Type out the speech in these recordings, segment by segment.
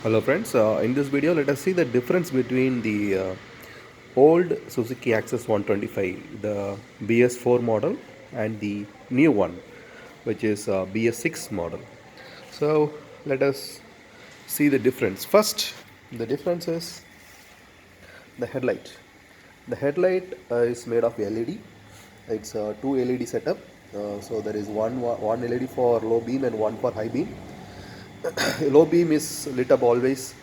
Hello friends, in this video let us see the difference between the old Suzuki Access 125, the BS4 model, and the new one, which is BS6 model. So let us see the difference. First, the difference is the headlight. The headlight is made of LED. It's a two LED setup. So there is one LED for low beam and one for high beam. Low beam is lit up always,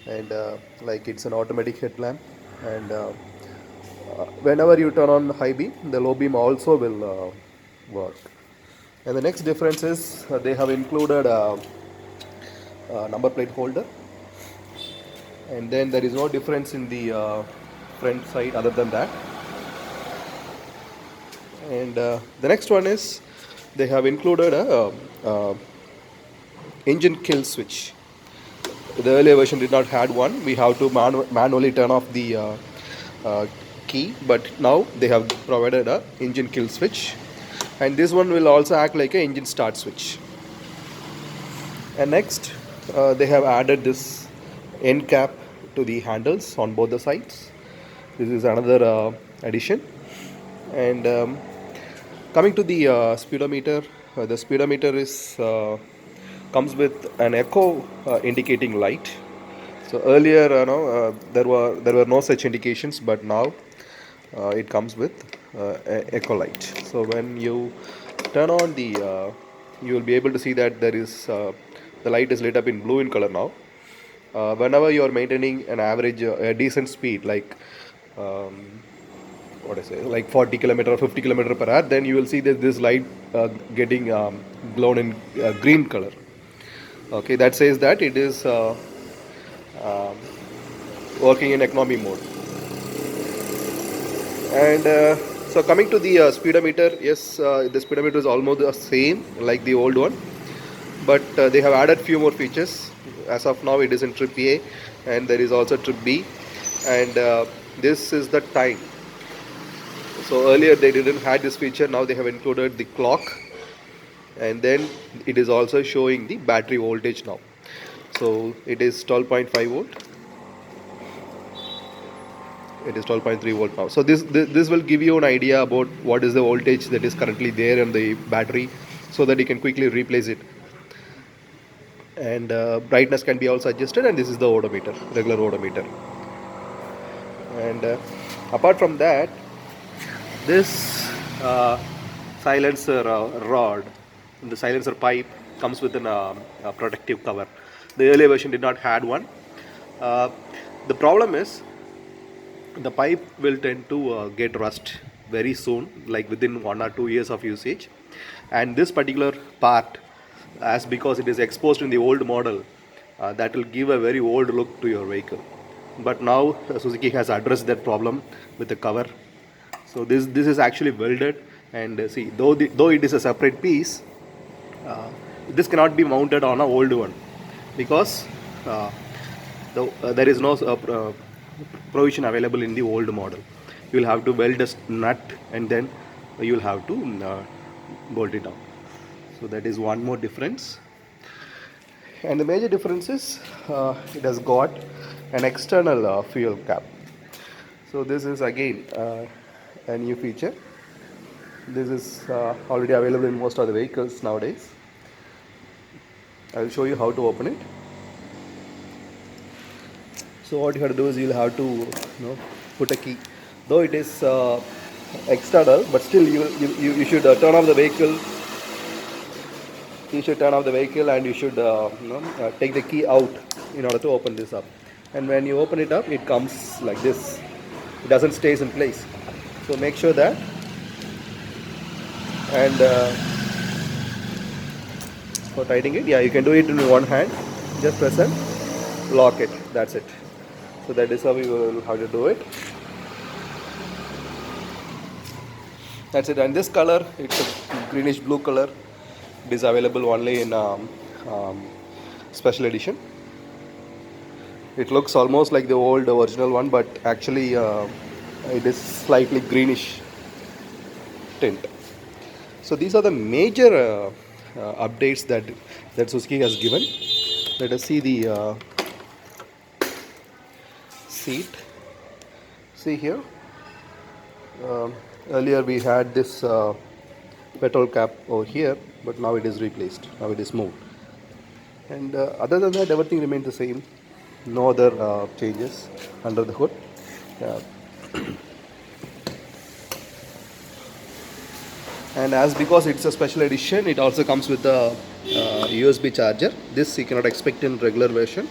and like it's an automatic headlamp, and whenever you turn on high beam, the low beam also will work. And the next difference is they have included a number plate holder, and then there is no difference in the front side other than that. And the next one is they have included a engine kill switch. The earlier version did not had one. We have to manually turn off the uh, key, but now they have provided a engine kill switch, and this one will also act like a engine start switch. And next, they have added this end cap to the handles on both the sides. This is another addition. And coming to the speedometer, the speedometer is comes with an echo indicating light. So earlier, there were no such indications, but now it comes with echo light. So when you turn on the, you will be able to see that there is the light is lit up in blue in color now. Whenever you are maintaining an average, a decent speed, like what I say, like 40 kilometer or 50 kilometer per hour, then you will see that this light getting glown in green color. Okay, that says that it is um, working in economy mode. And so coming to the speedometer, yes, the speedometer is almost the same like the old one, but they have added few more features. As of now, it is in trip A, and there is also trip B, and this is the time. So earlier they didn't had this feature. Now they have included the clock, and then it is also showing the battery voltage now. So it is 12.5 volt. It is 12.3 volt now. So this will give you an idea about what is the voltage that is currently there in the battery, so that you can quickly replace it. And brightness can be also adjusted, and this is the odometer, regular odometer. And apart from that, this silencer rod, the silencer pipe, comes with a protective cover. The earlier version did not had one. Uh, the problem is the pipe will tend to get rust very soon, like within 1 or 2 years of usage. And this particular part, as because it is exposed in the old model, that will give a very old look to your vehicle. But now Suzuki has addressed that problem with the cover. So this is actually welded, and see, though it is a separate piece, uh, this cannot be mounted on an old one, because uh, there is no provision available in the old model. You will have to weld a nut, and then you will have to bolt it down. So that is one more difference. And the major difference is it has got an external fuel cap. So this is again a new feature. This is already available in most of the vehicles nowadays. I will show you how to open it. So what you have to do is you'll have to put a key. Though it is external, but still you should turn off the vehicle. You should turn off the vehicle, and you should take the key out in order to open this up. And when you open it up, it comes like this. It doesn't stays in place. So make sure that. And for tightening it, yeah, you can do it in one hand. Just press and lock it. That's it. So that is how we will how to do it. That's it. And this color, it's a greenish blue color. It is available only in um, special edition. It looks almost like the old original one, but actually it is slightly greenish tint. So these are the major updates that Suzuki has given. Let us see the seat. See here, earlier we had this petrol cap over here, but now it is replaced, now it is moved. And other than that, everything remains the same, no other changes under the hood. uh, and as because it's a special edition, it also comes with a USB charger. This you cannot expect in regular version.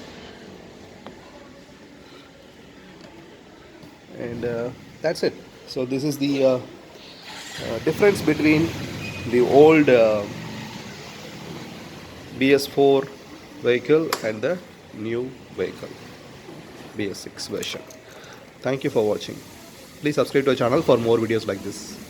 And that's it. So this is the difference between the old BS4 vehicle and the new vehicle, BS6 version. Thank you for watching. Please subscribe to our channel for more videos like this.